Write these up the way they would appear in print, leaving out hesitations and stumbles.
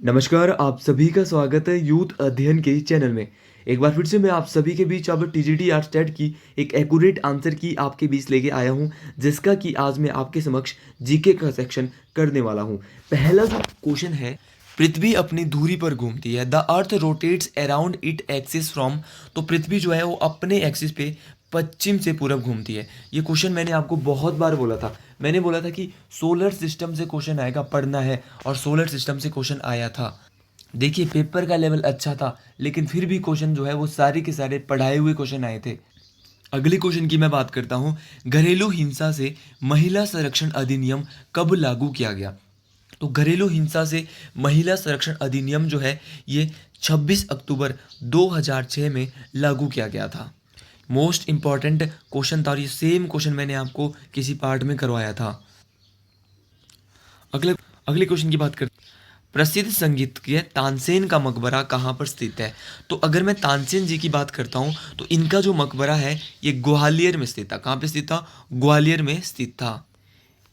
नमस्कार, आप सभी का स्वागत है यूथ अध्ययन के चैनल में। एक बार फिर से मैं आप सभी के बीच अब टीजीटी आर्ट्स की एक एक्यूरेट आंसर की आपके बीच लेके आया हूं, जिसका कि आज मैं आपके समक्ष जीके का सेक्शन करने वाला हूं। पहला जो क्वेश्चन है, पृथ्वी अपनी धुरी पर घूमती है, the earth rotates around it axis from. तो पृथ्वी जो है वो अपने एक्सिस पे पश्चिम से पूरब घूमती है। ये क्वेश्चन मैंने आपको बहुत बार बोला था। मैंने बोला था कि सोलर सिस्टम से क्वेश्चन आएगा, पढ़ना है, और सोलर सिस्टम से क्वेश्चन आया था। देखिए, पेपर का लेवल अच्छा था, लेकिन फिर भी क्वेश्चन जो है वो सारे के सारे पढ़ाए हुए क्वेश्चन आए थे। अगले क्वेश्चन की मैं बात करता हूँ। घरेलू हिंसा से महिला संरक्षण अधिनियम कब लागू किया गया? तो घरेलू हिंसा से महिला संरक्षण अधिनियम जो है ये 26 अक्टूबर 2006 में लागू किया गया था। मोस्ट इंपॉर्टेंट क्वेश्चन था, और ये सेम क्वेश्चन मैंने आपको किसी पार्ट में करवाया था। अगले अगले क्वेश्चन की बात करते हैं। प्रसिद्ध संगीतज्ञ तानसेन का मकबरा कहाँ पर स्थित है? तो अगर मैं तानसेन जी की बात करता हूँ तो इनका जो मकबरा है ये ग्वालियर में स्थित था। कहाँ पे स्थित था? ग्वालियर में स्थित था।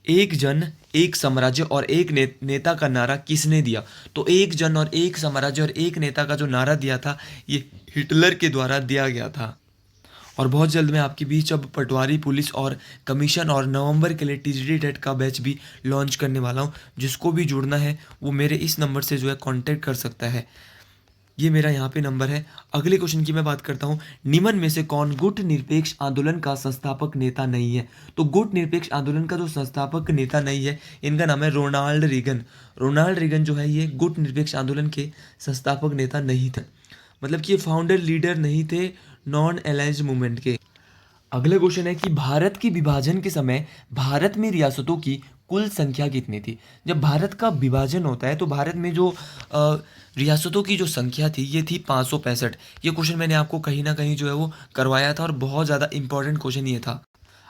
एक जन एक साम्राज्य और एक नेता का नारा किसने दिया? तो एक जन और एक साम्राज्य और एक नेता का जो नारा दिया था ये हिटलर के द्वारा दिया गया था। और बहुत जल्द मैं आपके बीच अब पटवारी पुलिस और कमीशन और नवंबर के लिए टीजीटी टेट का बैच भी लॉन्च करने वाला हूँ। जिसको भी जुड़ना है वो मेरे इस नंबर से जो है कांटेक्ट कर सकता है। ये मेरा यहाँ पे नंबर है। अगले क्वेश्चन की मैं बात करता हूँ। निम्न में से कौन गुट निरपेक्ष आंदोलन का संस्थापक नेता नहीं है? तो गुट निरपेक्ष आंदोलन का जो संस्थापक नेता नहीं है, इनका नाम है रोनाल्ड रीगन। रोनाल्ड रीगन जो है ये गुट निरपेक्ष आंदोलन के संस्थापक नेता नहीं थे, मतलब कि ये फाउंडर लीडर नहीं थे नॉन अलायंस मूवमेंट के। अगला क्वेश्चन है कि भारत के विभाजन के समय भारत में रियासतों की कुल संख्या कितनी थी? जब भारत का विभाजन होता है तो भारत में जो रियासतों की जो संख्या थी ये थी 565। ये क्वेश्चन मैंने आपको कहीं ना कहीं जो है वो करवाया था, और बहुत ज़्यादा इंपॉर्टेंट क्वेश्चन ये था।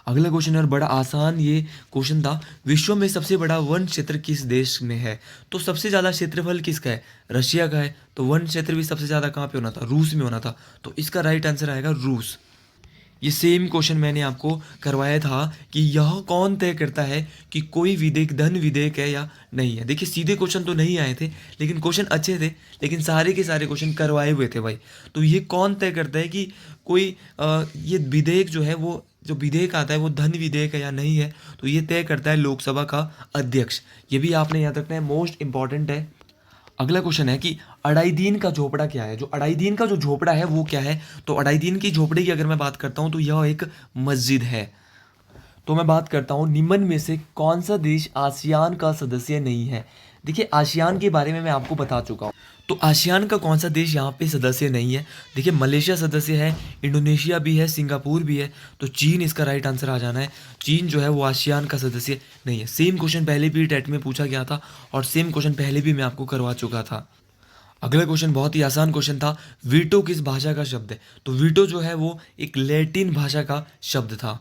अगला क्वेश्चन है और बड़ा आसान ये क्वेश्चन था। विश्व में सबसे बड़ा वन क्षेत्र किस देश में है? तो सबसे ज़्यादा क्षेत्रफल किसका है? रशिया का है। तो वन क्षेत्र भी सबसे ज़्यादा कहाँ पे होना था? रूस में होना था। तो इसका राइट आंसर आएगा रूस। ये सेम क्वेश्चन मैंने आपको करवाया था कि यह कौन तय करता है कि कोई विधेयक धन विधेयक है या नहीं है। देखिए, सीधे क्वेश्चन तो नहीं आए थे, लेकिन क्वेश्चन अच्छे थे, लेकिन सारे के सारे क्वेश्चन करवाए हुए थे भाई। तो ये कौन तय करता है कि कोई ये विधेयक जो है वो जो विधेयक आता है वो धन विधेयक है या नहीं है? तो ये तय करता है लोकसभा का अध्यक्ष। ये भी आपने याद रखना है, मोस्ट इंपॉर्टेंट है। अगला क्वेश्चन है कि अढ़ाई दीन का झोपड़ा क्या है? जो अढ़ाई दीन का जो झोपड़ा है वो क्या है? तो अढ़ाई दीन की झोपड़े की अगर मैं बात करता हूँ तो यह एक मस्जिद है। तो मैं बात करता हूँ निम्न में से कौन सा देश आसियान का सदस्य नहीं है? देखिए, आसियान के बारे में मैं आपको बता चुका हूँ। तो आसियान का कौन सा देश यहाँ पे सदस्य नहीं है? देखिए, मलेशिया सदस्य है, इंडोनेशिया भी है, सिंगापुर भी है। तो चीन इसका राइट आंसर आ जाना है। चीन जो है वो आसियान का सदस्य नहीं है। सेम क्वेश्चन पहले भी टेट में पूछा गया था, और सेम क्वेश्चन पहले भी मैं आपको करवा चुका था। अगला क्वेश्चन बहुत ही आसान क्वेश्चन था। वीटो किस भाषा का शब्द है? तो वीटो जो है वो एक लैटिन भाषा का शब्द था।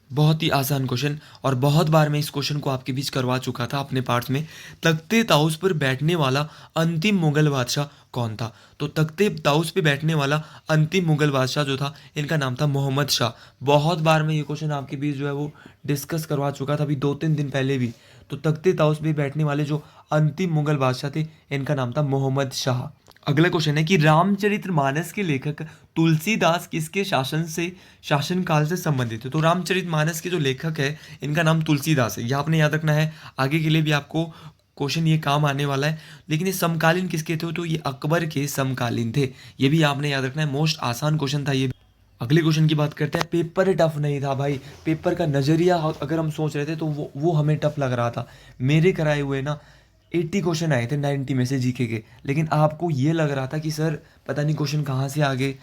बहुत ही आसान क्वेश्चन, और बहुत बार मैं इस क्वेश्चन को आपके बीच करवा चुका था अपने पार्ट्स में। तख्ते ताउस पर बैठने वाला अंतिम मुगल बादशाह कौन था? तो तख्ते ताउस पे बैठने वाला अंतिम मुगल बादशाह जो था, इनका नाम था मोहम्मद शाह। बहुत बार मैं ये क्वेश्चन आपके बीच जो है वो डिस्कस करवा चुका था, अभी 2-3 दिन पहले भी। तो तख्ते ताउस पे बैठने वाले जो अंतिम मुगल बादशाह थे, इनका नाम था मोहम्मद शाह। अगला क्वेश्चन है कि रामचरितमानस के लेखक तुलसीदास किसके शासनकाल से संबंधित है? तो रामचरितमानस के जो लेखक है इनका नाम तुलसीदास है। ये आपने याद रखना है, आगे के लिए भी आपको क्वेश्चन ये काम आने वाला है। लेकिन ये समकालीन किसके थे? तो ये अकबर के समकालीन थे। ये भी आपने याद रखना है, मोस्ट आसान क्वेश्चन था ये। अगले क्वेश्चन की बात करते हैं। पेपर टफ नहीं था भाई, पेपर का नज़रिया अगर हम सोच रहे थे तो वो हमें टफ लग रहा था। मेरे कराए हुए ना 80 क्वेश्चन आए थे 90 में से जीके के, लेकिन आपको ये लग रहा था कि सर पता नहीं क्वेश्चन कहाँ से आ गए।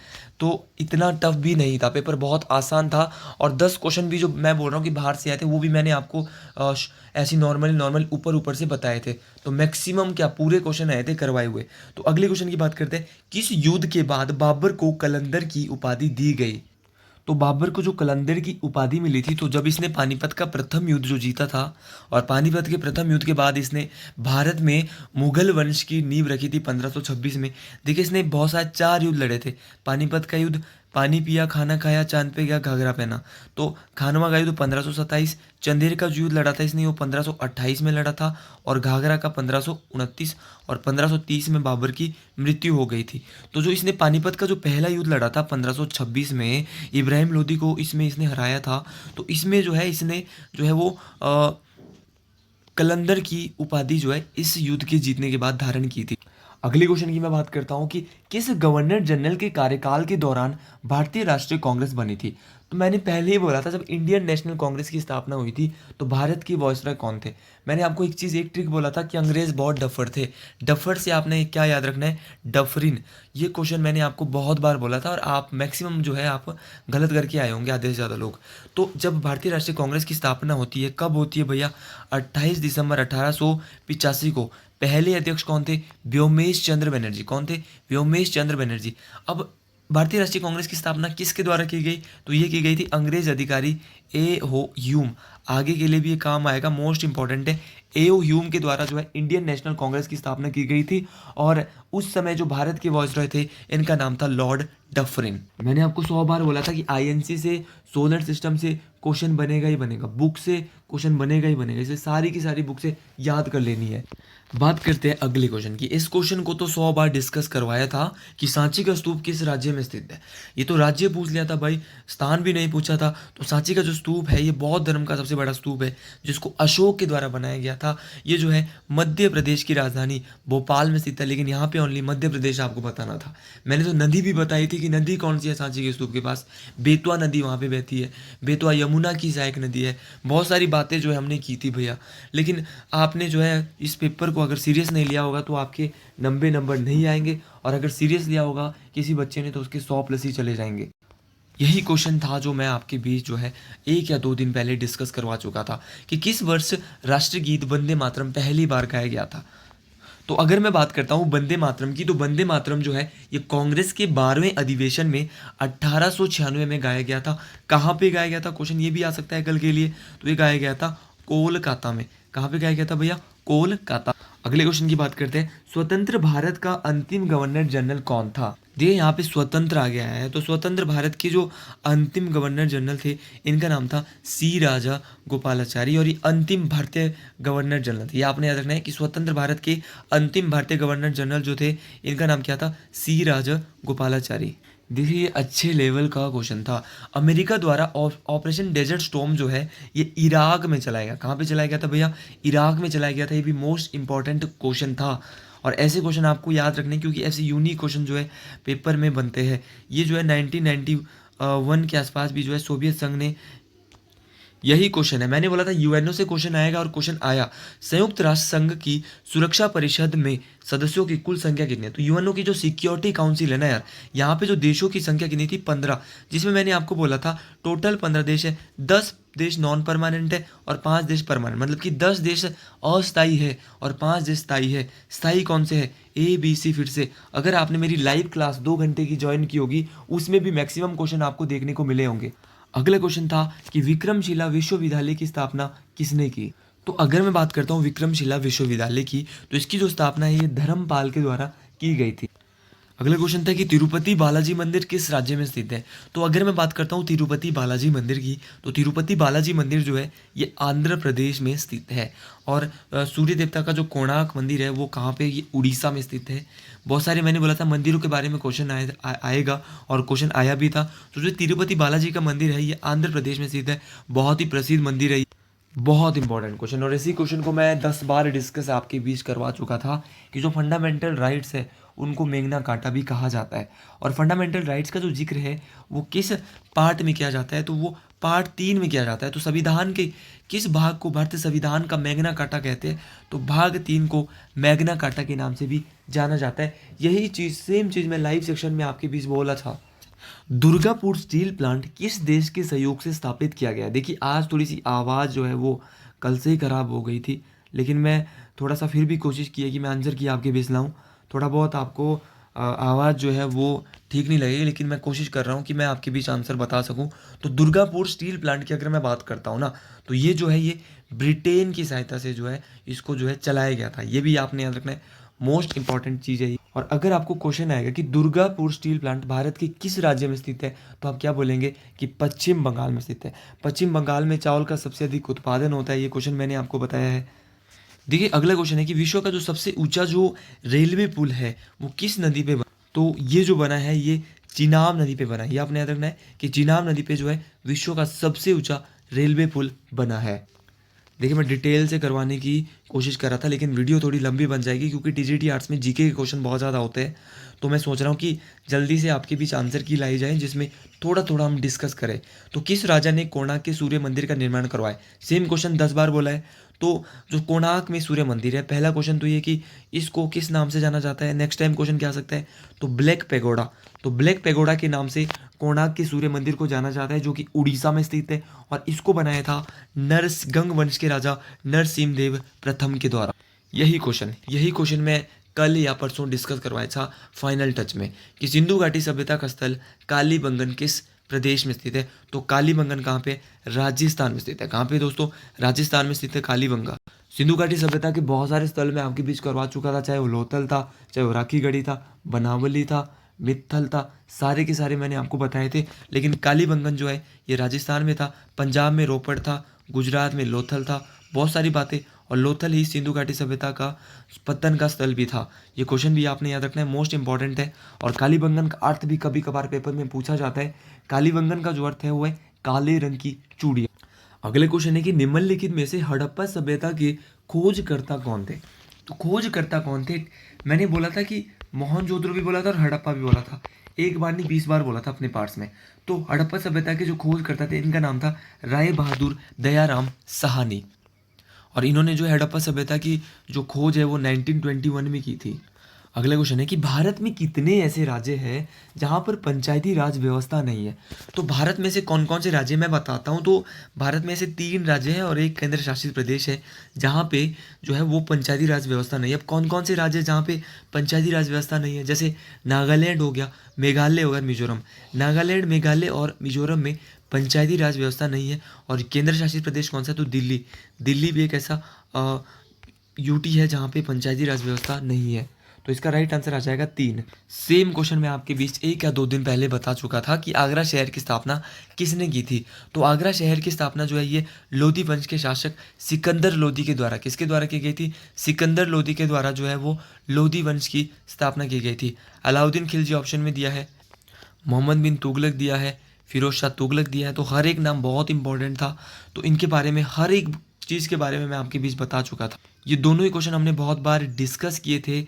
तो इतना टफ भी नहीं था, पेपर बहुत आसान था। और 10 क्वेश्चन भी जो मैं बोल रहा हूँ कि बाहर से आए थे वो भी मैंने आपको ऐसी नॉर्मल ऊपर ऊपर से बताए थे। तो मैक्सिमम क्या पूरे क्वेश्चन आए थे करवाए हुए। तो अगले क्वेश्चन की बात करते हैं। किस युद्ध के बाद बाबर को कलंदर की उपाधि दी गई? तो बाबर को जो कलंदर की उपाधि मिली थी तो जब इसने पानीपत का प्रथम युद्ध जो जीता था, और पानीपत के प्रथम युद्ध के बाद इसने भारत में मुगल वंश की नींव रखी थी 1526 में। देखिए, इसने बहुत सारे 4 युद्ध लड़े थे। पानीपत का युद्ध, पानी पिया, खाना खाया, चांद पे गया, घाघरा पहना। तो खानवा गाई तो 1527, चंदेर का जो युद्ध लड़ा था इसने वो 1528 में लड़ा था, और घाघरा का 1529, और 1530 में बाबर की मृत्यु हो गई थी। तो जो इसने पानीपत का जो पहला युद्ध लड़ा था 1526 में, इब्राहिम लोदी को इसमें इसने हराया था। तो इसमें जो है इसने जो है वो कलंदर की उपाधि जो है इस युद्ध के जीतने के बाद धारण की थी। अगले क्वेश्चन की मैं बात करता हूं कि किस गवर्नर जनरल के कार्यकाल के दौरान भारतीय राष्ट्रीय कांग्रेस बनी थी। तो मैंने पहले ही बोला था, जब इंडियन नेशनल कांग्रेस की स्थापना हुई थी तो भारत के वॉइसरॉय कौन थे। मैंने आपको एक चीज़, एक ट्रिक बोला था कि अंग्रेज बहुत डफर थे। डफर से आपने क्या याद रखना है, डफरिन। ये क्वेश्चन मैंने आपको बहुत बार बोला था और आप मैक्सिमम जो है आप गलत करके आए होंगे, आधे से ज़्यादा लोग। तो जब भारतीय राष्ट्रीय कांग्रेस की स्थापना होती है, कब होती है भैया, 28 दिसंबर 1885 को। पहले अध्यक्ष कौन थे, व्योमेश चंद्र बनर्जी। कौन थे, व्योमेश चंद्र बनर्जी। अब भारतीय राष्ट्रीय कांग्रेस की स्थापना किसके द्वारा की गई, तो ये की गई थी अंग्रेज अधिकारी ए हो ह्यूम। आगे के लिए भी ये काम आएगा, मोस्ट इंपॉर्टेंट है। ए ओ ह्यूम के द्वारा जो है इंडियन नेशनल कांग्रेस की स्थापना की गई थी, और उस समय जो भारत के वॉइसरॉय थे इनका नाम था लॉर्ड डफरिन। मैंने आपको 100 बार बोला था कि आईएनसी से, सोलर सिस्टम से क्वेश्चन बनेगा ही बनेगा, बुक से क्वेश्चन बनेगा ही बनेगा, इसे सारी की सारी बुक से याद कर लेनी है। बात करते हैं अगले क्वेश्चन की। इस क्वेश्चन को तो 100 बार डिस्कस करवाया था कि सांची का स्तूप किस राज्य में स्थित है। ये तो राज्य पूछ लिया था भाई, स्थान भी नहीं पूछा था। तो सांची का जो स्तूप है ये बौद्ध धर्म का सबसे बड़ा स्तूप है, जिसको अशोक के द्वारा बनाया गया था। ये जो है मध्य प्रदेश की राजधानी भोपाल में स्थित है, लेकिन यहाँ पे ओनली मध्य प्रदेश आपको बताना था। मैंने तो नदी भी बताई थी कि नदी कौन सी है सांची के स्तूप के पास, बेतवा नदी वहाँ पे बहती है। बेतवा यमुना की सहायक नदी है। बहुत सारी बातें जो है हमने की थी भैया, लेकिन आपने जो है इस पेपर को अगर सीरियस नहीं लिया होगा तो आपके नंबर नहीं आएंगे, और अगर सीरियस लिया होगा किसी बच्चे ने तो उसके 100+ ही चले जाएंगे। यही क्वेश्चन था जो मैं आपके बीच जो है 1 या 2 दिन पहले डिस्कस करवा चुका था कि किस वर्ष राष्ट्रगीत वंदे मातरम पहली बार गाया गया था। तो अगर मैं बात करता हूँ वंदे मातरम की, तो वंदे मातरम जो है ये कांग्रेस के 12वें अधिवेशन में 1896 में गाया गया था। कहाँ पे गाया गया था, क्वेश्चन ये भी आ सकता है कल के लिए। तो ये गाया गया था कोलकाता में। कहाँ पे गाया गया था भैया, कोलकाता। अगले क्वेश्चन की बात करते हैं, स्वतंत्र भारत का अंतिम गवर्नर जनरल कौन था। देखिए यहाँ पे स्वतंत्र आ गया है, तो स्वतंत्र भारत के जो अंतिम गवर्नर जनरल थे इनका नाम था सी राजा गोपालाचारी, और ये अंतिम भारतीय गवर्नर जनरल थे। ये आपने याद रखना है कि स्वतंत्र भारत के अंतिम भारतीय गवर्नर जनरल जो थे इनका नाम क्या था, सी राजा गोपालाचारी। देखिए ये अच्छे लेवल का क्वेश्चन था। अमेरिका द्वारा ऑपरेशन डेजर्ट स्टॉर्म जो है ये इराक में चलाया गया। कहाँ पे चलाया गया था भैया, इराक में चलाया गया था। ये भी मोस्ट इंपॉर्टेंट क्वेश्चन था, और ऐसे क्वेश्चन आपको याद रखने क्योंकि ऐसे यूनिक क्वेश्चन जो है पेपर में बनते हैं। ये जो है 1991 के आसपास भी जो है सोवियत संघ ने, यही क्वेश्चन है, मैंने बोला था यूएनओ से क्वेश्चन आएगा और क्वेश्चन आया। संयुक्त राष्ट्र संघ की सुरक्षा परिषद में सदस्यों की कुल संख्या कितनी है। तो यूएनओ की जो सिक्योरिटी काउंसिल है ना यार, यहाँ पे जो देशों की संख्या कितनी थी, 15, जिसमें मैंने आपको बोला था टोटल 15 देश है। 10 देश नॉन परमानेंट है और 5 देश परमानेंट, मतलब कि 10 देश अस्थायी है और 5 देश स्थायी है। स्थायी कौन से है, ABC। फिर से अगर आपने मेरी लाइव क्लास 2 घंटे की ज्वाइन की होगी उसमें भी मैक्सिमम क्वेश्चन आपको देखने को मिले होंगे। अगला क्वेश्चन था कि विक्रमशिला विश्वविद्यालय की स्थापना किसने की। तो अगर मैं बात करता हूँ विक्रमशिला विश्वविद्यालय की, तो इसकी जो स्थापना है ये धर्मपाल के द्वारा की गई थी। अगला क्वेश्चन था कि तिरुपति बालाजी मंदिर किस राज्य में स्थित है। तो अगर मैं बात करता हूँ तिरुपति बालाजी मंदिर की, तो तिरुपति बालाजी मंदिर जो है ये आंध्र प्रदेश में स्थित है। और सूर्य देवता का जो कोणार्क मंदिर है वो कहाँ पे, ये उड़ीसा में स्थित है। बहुत सारे मैंने बोला था मंदिरों के बारे में क्वेश्चन आएगा, और क्वेश्चन आया भी था। तो जो तिरुपति बालाजी का मंदिर है ये आंध्र प्रदेश में स्थित है। बहुत ही प्रसिद्ध मंदिर है, बहुत इंपॉर्टेंट क्वेश्चन। और इसी क्वेश्चन को मैं 10 बार डिस्कस आपके बीच करवा चुका था कि जो फंडामेंटल राइट्स है उनको मेग्ना कार्टा भी कहा जाता है। और फंडामेंटल राइट्स का जो जिक्र है वो किस पार्ट में किया जाता है, तो वो पार्ट 3 में किया जाता है। तो संविधान के किस भाग को भारतीय संविधान का मैग्ना कार्टा कहते हैं, तो भाग 3 को मैग्ना कार्टा के नाम से भी जाना जाता है। यही चीज़, सेम चीज़ मैं लाइव सेक्शन में आपके बीच बोला था। दुर्गापुर स्टील प्लांट किस देश के सहयोग से स्थापित किया गया। देखिए आज थोड़ी सी आवाज़ जो है वो कल से ही ख़राब हो गई थी, लेकिन मैं थोड़ा सा फिर भी कोशिश की है कि मैं आंसर की आपके बीच लाऊं। थोड़ा बहुत आपको आवाज़ जो है वो ठीक नहीं लगेगी, लेकिन मैं कोशिश कर रहा हूँ कि मैं आपके बीच आंसर बता सकूँ। तो दुर्गापुर स्टील प्लांट की अगर मैं बात करता हूँ ना, तो ये जो है ये ब्रिटेन की सहायता से जो है इसको जो है चलाया गया था। ये भी आपने याद रखना है। मोस्ट इंपॉर्टेंट चीज़ है ये। और अगर आपको क्वेश्चन आएगा कि दुर्गापुर स्टील प्लांट भारत के किस राज्य में स्थित है, तो आप क्या बोलेंगे कि पश्चिम बंगाल में स्थित है। पश्चिम बंगाल में चावल का सबसे अधिक उत्पादन होता है, ये क्वेश्चन मैंने आपको बताया है। देखिए अगला क्वेश्चन है कि विश्व का जो सबसे ऊंचा जो रेलवे पुल है वो किस नदी पे बना, तो ये जो बना है ये चिनाब नदी पे बना है। ये आपने याद रखना है कि चिनाब नदी पे जो है विश्व का सबसे ऊंचा रेलवे पुल बना है। देखिए मैं डिटेल से करवाने की कोशिश कर रहा था, लेकिन वीडियो थोड़ी लंबी बन जाएगी क्योंकि टीजीटी आर्ट्स में जीके के क्वेश्चन बहुत ज़्यादा होते हैं। तो मैं सोच रहा हूँ कि जल्दी से आपके बीच आंसर की लाई जाए जिसमें थोड़ा थोड़ा हम डिस्कस करें। तो किस राजा ने कोणार्क के सूर्य मंदिर का निर्माण करवाया? सेम क्वेश्चन 10 बार बोला है। तो जो कोणार्क में सूर्य मंदिर है, पहला क्वेश्चन तो ये कि इसको किस नाम से जाना जाता है। नेक्स्ट टाइम क्वेश्चन क्या आ सकता है, तो ब्लैक पेगोडा। तो ब्लैक पेगोडा के नाम से कोणार्क के सूर्य मंदिर को जाना जाता है, जो कि उड़ीसा में स्थित है। और इसको बनाया था गंग वंश के राजा नरसिम्हदेव प्रथम के द्वारा। यही क्वेश्चन मैं कल या परसों डिस्कस करवाया था फाइनल टच में कि सिंधु घाटी सभ्यता का स्थल कालीबंगन किस प्रदेश में स्थित है। तो कालीबंगन कहाँ पे? राजस्थान में स्थित है। कहाँ पे दोस्तों? राजस्थान में स्थित है कालीबंगा। सिंधु घाटी सभ्यता के बहुत सारे स्थल मैं आपके बीच करवा चुका था, चाहे वो लोथल था, चाहे वो राखीगढ़ी था, बनावली था, मित्थल था, सारे के सारे मैंने आपको बताए थे। लेकिन कालीबंगन जो है ये राजस्थान में था, पंजाब में रोपड़ था, गुजरात में लोथल था, बहुत सारी बातें। और लोथल ही सिंधु घाटी सभ्यता का पतन का स्थल भी था। ये क्वेश्चन भी आपने याद रखना है, मोस्ट इंपॉर्टेंट है। और कालीबंगन का अर्थ भी कभी कभार पेपर में पूछा जाता है। कालीबंगन का जो अर्थ है वो है काले रंग की चूड़ियाँ। अगले क्वेश्चन है कि निम्नलिखित में से हड़प्पा सभ्यता के खोजकर्ता कौन थे? तो खोजकर्ता कौन थे? मैंने बोला था कि मोहनजोदड़ो भी बोला था और हड़प्पा भी बोला था, एक बार नहीं 20 बार बोला था अपने पार्ट्स में। तो हड़प्पा सभ्यता के जो खोजकर्ता थे इनका नाम था राय बहादुर दयाराम साहनी। और इन्होंने जो हड़प्पा सभ्यता की जो खोज है वो 1921 में की थी। अगला क्वेश्चन है कि भारत में कितने ऐसे राज्य हैं जहाँ पर पंचायती राज व्यवस्था नहीं है? तो भारत में से कौन कौन से राज्य मैं बताता हूँ। तो भारत में से 3 राज्य हैं और एक केंद्र शासित प्रदेश है जहाँ पे जो है वो पंचायती राज व्यवस्था नहीं है। अब कौन कौन से राज्य जहाँ पे पंचायती राज व्यवस्था नहीं है? जैसे नागालैंड हो गया, मेघालय हो गया, मिजोरम। नागालैंड, मेघालय और मिजोरम में पंचायती राज व्यवस्था नहीं है। और केंद्र शासित प्रदेश कौन सा है? तो दिल्ली। दिल्ली भी एक ऐसा यूटी है जहाँ पे पंचायती राज व्यवस्था नहीं है। तो इसका राइट आंसर आ जाएगा 3। सेम क्वेश्चन मैं आपके बीच 1 या 2 दिन पहले बता चुका था कि आगरा शहर की स्थापना किसने की थी। तो आगरा शहर की स्थापना जो है ये लोधी वंश के शासक सिकंदर लोधी के द्वारा, किसके द्वारा की गई थी? सिकंदर लोधी के द्वारा जो है वो लोधी वंश की स्थापना की गई थी। अलाउद्दीन खिलजी ऑप्शन में दिया है, मोहम्मद बिन तुगलक दिया है, फिरोज शाह तुगलक दिया है। तो हर एक नाम बहुत इंपॉर्टेंट था। तो इनके बारे में हर एक चीज़ के बारे में मैं आपके बीच बता चुका था। ये दोनों ही क्वेश्चन हमने बहुत बार डिस्कस किए थे।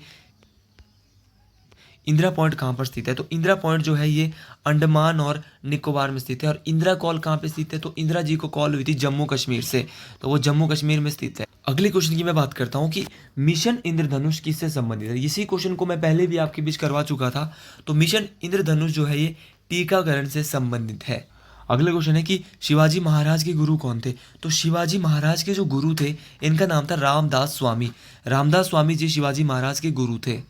इंदिरा पॉइंट कहाँ पर स्थित है? तो इंदिरा पॉइंट जो है ये अंडमान और निकोबार में स्थित है। और इंदिरा कॉल कहाँ पे स्थित है? तो इंदिरा जी को कॉल हुई थी जम्मू कश्मीर से, तो वो जम्मू कश्मीर में स्थित है। अगले क्वेश्चन की मैं बात करता हूँ कि मिशन इंद्रधनुष किससे संबंधित है। इसी क्वेश्चन को मैं पहले भी आपके बीच करवा चुका था। तो मिशन इंद्रधनुष जो है ये टीकाकरण से संबंधित है। अगला क्वेश्चन है कि शिवाजी महाराज के गुरु कौन थे? तो शिवाजी महाराज के जो गुरु थे इनका नाम था रामदास स्वामी। रामदास स्वामी जी शिवाजी महाराज के गुरु थे।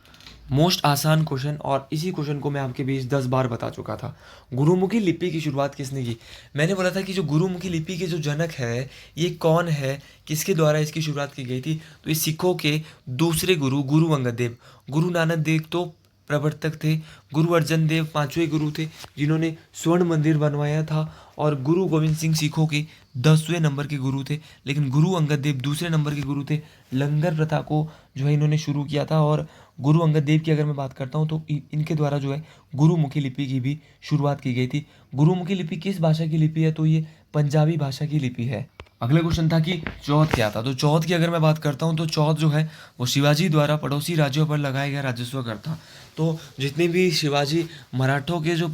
मोस्ट आसान क्वेश्चन, और इसी क्वेश्चन को मैं आपके बीच 10 बार बता चुका था। गुरुमुखी लिपि की शुरुआत किसने की? मैंने बोला था कि जो गुरुमुखी लिपि के जो जनक है ये कौन है, किसके द्वारा इसकी शुरुआत की गई थी? तो ये सिखों के दूसरे गुरु गुरु अंगद देव। गुरु नानक देव तो प्रवर्तक थे, गुरु अर्जन देव 5वें गुरु थे जिन्होंने स्वर्ण मंदिर बनवाया था। और गुरु गोविंद सिंह सिखों के 10वें नंबर के गुरु थे। लेकिन गुरु अंगद देव दूसरे नंबर के गुरु थे। लंगर प्रथा को जो है इन्होंने शुरू किया था। और गुरु अंगद देव की अगर मैं बात करता हूँ तो इनके द्वारा जो है गुरुमुखी लिपि की भी शुरुआत की गई थी। गुरुमुखी लिपि किस भाषा की लिपि है? तो ये पंजाबी भाषा की लिपि है। अगला क्वेश्चन था कि चौथ क्या था। तो चौथ की अगर मैं बात करता हूँ तो चौथ जो है वो शिवाजी द्वारा पड़ोसी राज्यों पर लगाया गया राजस्व कर था। तो जितने भी शिवाजी मराठों के जो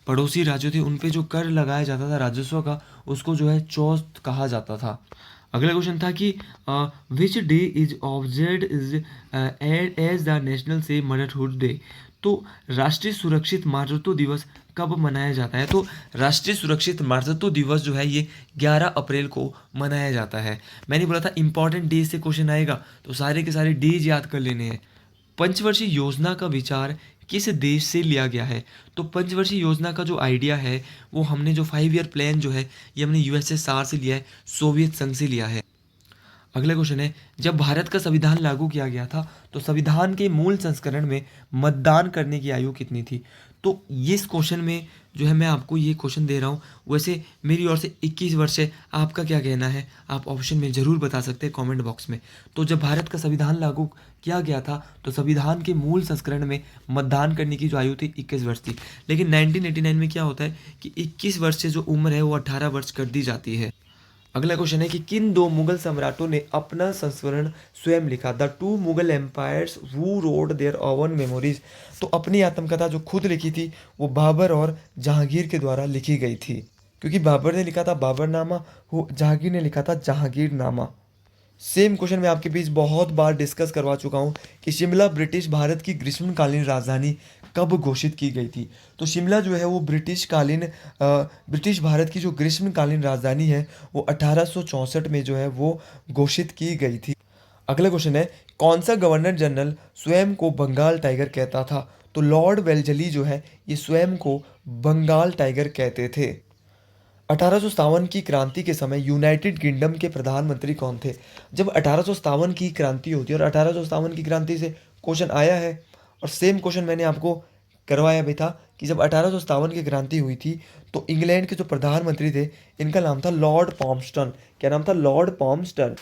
पड़ोसी राज्य थे उन पे जो कर लगाया जाता था राजस्व का, उसको जो है चौथ कहा जाता था। अगला क्वेश्चन था कि which day is observed is as the national safe motherhood day. तो राष्ट्रीय सुरक्षित मातृत्व दिवस कब मनाया जाता है? तो राष्ट्रीय सुरक्षित मातृत्व दिवस जो है ये 11 अप्रैल को मनाया जाता है। मैंने बोला था इंपॉर्टेंट डे से क्वेश्चन आएगा, तो सारे के सारे डेज याद कर लेने हैं। पंचवर्षीय योजना का विचार किस देश से लिया गया है? तो पंचवर्षीय योजना का जो आइडिया है वो हमने जो 5 ईयर प्लान जो है ये हमने यूएसएसआर से लिया है, सोवियत संघ से लिया है। अगला क्वेश्चन है, जब भारत का संविधान लागू किया गया था तो संविधान के मूल संस्करण में मतदान करने की आयु कितनी थी? तो ये इस क्वेश्चन में जो है मैं आपको ये क्वेश्चन दे रहा हूँ, वैसे मेरी ओर से 21 वर्ष है। आपका क्या कहना है, आप ऑप्शन में ज़रूर बता सकते हैं कमेंट बॉक्स में। तो जब भारत का संविधान लागू किया गया था तो संविधान के मूल संस्करण में मतदान करने की जो आयु थी 21 वर्ष थी। लेकिन 1989 में क्या होता है कि 21 वर्ष से जो उम्र है वो 18 वर्ष कर दी जाती है। अगला क्वेश्चन है कि किन दो मुगल सम्राटों ने अपना संस्मरण स्वयं लिखा? The two Mughal empires who wrote their own memories. तो अपनी आत्मकथा जो खुद लिखी थी वो बाबर और जहांगीर के द्वारा लिखी गई थी, क्योंकि बाबर ने लिखा था बाबरनामा, जहांगीर ने लिखा था जहांगीरनामा। सेम क्वेश्चन मैं आपके बीच बहुत बार डिस्कस करवा चुका हूँ कि शिमला ब्रिटिश भारत की ग्रीष्मकालीन राजधानी कब घोषित की गई थी? तो शिमला जो है वो ब्रिटिश भारत की जो ग्रीष्मकालीन राजधानी है वो 1864 में जो है वो घोषित की गई थी। अगला क्वेश्चन है, कौन सा गवर्नर जनरल स्वयं को बंगाल टाइगर कहता था? तो लॉर्ड वेलजली जो है ये स्वयं को बंगाल टाइगर कहते थे। 1857 की क्रांति के समय यूनाइटेड किंगडम के प्रधानमंत्री कौन थे? जब 1857 की क्रांति होती है, और 1857 की क्रांति से क्वेश्चन आया है, और सेम क्वेश्चन मैंने आपको करवाया भी था कि जब 1857 की क्रांति हुई थी तो इंग्लैंड के जो प्रधानमंत्री थे इनका नाम था लॉर्ड पॉम्पस्टन। क्या नाम था? लॉर्ड पॉम्पस्टन।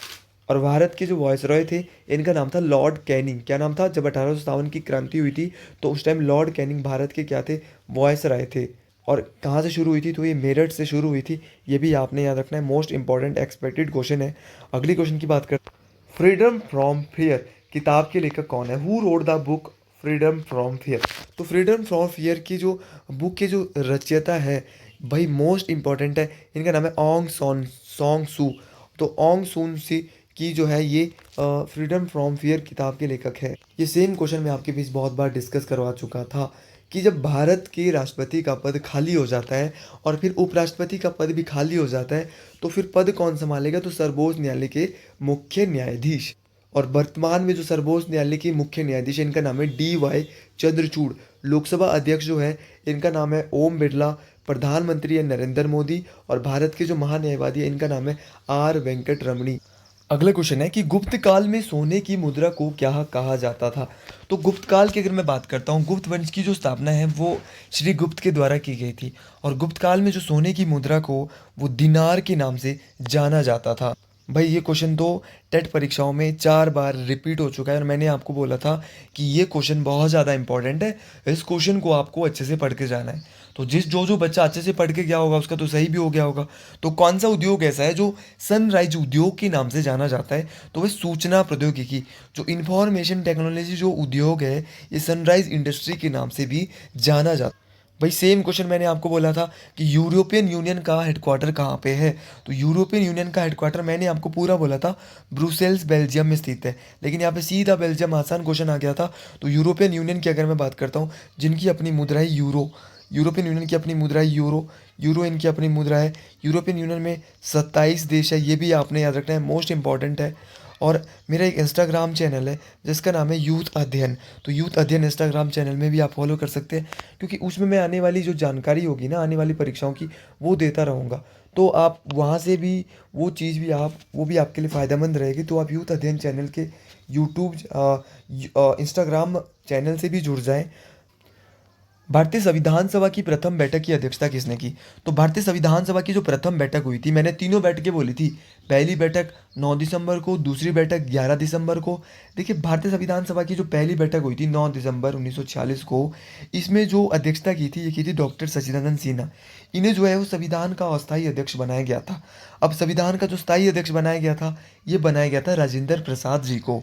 और भारत के जो वॉयसरॉय थे इनका नाम था लॉर्ड कैनिंग। क्या नाम था? जब 1857 की क्रांति हुई थी तो उस टाइम लॉर्ड कैनिंग भारत के क्या थे? वॉयसरॉय थे। और कहाँ से शुरू हुई थी? तो ये मेरठ से शुरू हुई थी। ये भी आपने याद रखना है, मोस्ट इंपॉर्टेंट एक्सपेक्टेड क्वेश्चन है। अगली क्वेश्चन की बात करते हैं, फ्रीडम फ्रॉम फियर किताब के लेखक कौन है? Who wrote the book freedom from fear? तो फ्रीडम फ्रॉम फियर की जो बुक के जो रचयिता है भाई मोस्ट इंपॉर्टेंट है, इनका नाम है ऑन्ग सॉन्ग सू। तो ऑन्ग सून सी की जो है ये फ्रीडम फ्रॉम फियर किताब के लेखक है। ये सेम क्वेश्चन मैं आपके बीच बहुत बार डिस्कस करवा चुका था कि जब भारत के राष्ट्रपति का पद खाली हो जाता है और फिर उपराष्ट्रपति का पद भी खाली हो जाता है तो फिर पद कौन संभालेगा? तो सर्वोच्च न्यायालय के मुख्य न्यायाधीश। और वर्तमान में जो सर्वोच्च न्यायालय के मुख्य न्यायाधीश है इनका नाम है DY चंद्रचूड़। लोकसभा अध्यक्ष जो है इनका नाम है ओम बिरला। प्रधानमंत्री है नरेंद्र मोदी। और भारत के जो महान्यायवादी है इनका नाम है R वेंकट रमणी। अगला क्वेश्चन है कि गुप्त काल में सोने की मुद्रा को क्या कहा जाता था? तो गुप्त काल की अगर मैं बात करता हूँ, गुप्त वंश की जो स्थापना है वो श्री गुप्त के द्वारा की गई थी। और गुप्त काल में जो सोने की मुद्रा को वो दिनार के नाम से जाना जाता था। भाई ये क्वेश्चन तो टेट परीक्षाओं में 4 बार रिपीट हो चुका है और मैंने आपको बोला था कि ये क्वेश्चन बहुत ज़्यादा इंपॉर्टेंट है, इस क्वेश्चन को आपको अच्छे से पढ़ के जाना है। तो जो बच्चा अच्छे से पढ़ के गया होगा उसका तो सही भी हो गया होगा। तो कौन सा उद्योग ऐसा है जो सनराइज उद्योग के नाम से जाना जाता है? तो वह सूचना प्रौद्योगिकी, जो इंफॉर्मेशन टेक्नोलॉजी जो उद्योग है ये सनराइज इंडस्ट्री के नाम से भी जाना जाता है। भाई सेम क्वेश्चन मैंने आपको बोला था कि यूरोपियन यूनियन का हेडक्वार्टर कहाँ पे है? तो यूरोपियन यूनियन का हेडक्वार्टर मैंने आपको पूरा बोला था ब्रुसेल्स बेल्जियम में स्थित है, लेकिन यहाँ पे सीधा बेल्जियम आसान क्वेश्चन आ गया था। तो यूरोपियन यूनियन की अगर मैं बात करता हूँ, जिनकी अपनी मुद्रा है यूरो, यूरोपियन यूनियन की अपनी मुद्रा है यूरो इनकी अपनी मुद्रा है। यूरोपियन यूनियन में 27 देश है, ये भी आपने याद रखना है, मोस्ट इंपॉर्टेंट है। और मेरा एक इंस्टाग्राम चैनल है जिसका नाम है यूथ अध्ययन। तो यूथ अध्ययन इंस्टाग्राम चैनल में भी आप फॉलो कर सकते हैं, क्योंकि उसमें मैं आने वाली जो जानकारी होगी ना आने वाली परीक्षाओं की वो देता रहूँगा। तो आप वहाँ से भी वो चीज़ भी वो भी आपके लिए फ़ायदेमंद रहेगी। तो आप यूथ अध्ययन चैनल के यूट्यूब इंस्टाग्राम चैनल से भी जुड़ जाएँ। भारतीय संविधान सभा की प्रथम बैठक की अध्यक्षता किसने की? तो भारतीय संविधान सभा की जो प्रथम बैठक हुई थी, मैंने तीनों बैठकें बोली थी। पहली बैठक 9 दिसंबर को, दूसरी बैठक 11 दिसंबर को। देखिए भारतीय संविधान सभा की जो पहली बैठक हुई थी 9 दिसंबर 1946 को, इसमें जो अध्यक्षता की थी ये की थी डॉक्टर सच्चिदानंद सिन्हा। इन्हें जो है वो संविधान का अस्थायी अध्यक्ष बनाया गया था। अब संविधान का जो स्थायी अध्यक्ष बनाया गया था ये बनाया गया था राजेंद्र प्रसाद जी को।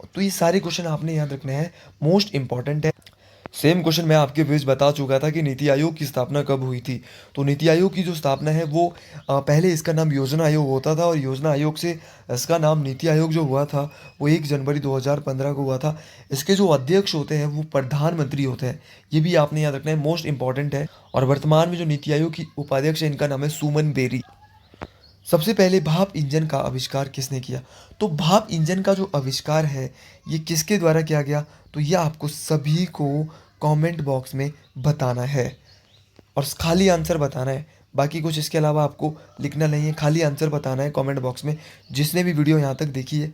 तो ये सारे क्वेश्चन आपने याद रखने हैं, मोस्ट इंपॉर्टेंट है। सेम क्वेश्चन मैं आपके बीच बता चुका था कि नीति आयोग की स्थापना कब हुई थी? तो नीति आयोग की जो स्थापना है वो पहले इसका नाम योजना आयोग होता था, और योजना आयोग से इसका नाम नीति आयोग जो हुआ था वो 1 जनवरी 2015 को हुआ था। इसके जो अध्यक्ष होते हैं वो प्रधानमंत्री होते हैं, ये भी आपने याद रखना है, मोस्ट इंपॉर्टेंट है। और वर्तमान में जो नीति आयोग की उपाध्यक्ष है इनका नाम है सुमन बेरी। सबसे पहले भाप इंजन का आविष्कार किसने किया? तो भाप इंजन का जो आविष्कार है ये किसके द्वारा किया गया? तो ये आपको सभी को कमेंट बॉक्स में बताना है और खाली आंसर बताना है। बाकी कुछ इसके अलावा आपको लिखना नहीं है, खाली आंसर बताना है कमेंट बॉक्स में। जिसने भी वीडियो यहाँ तक देखी है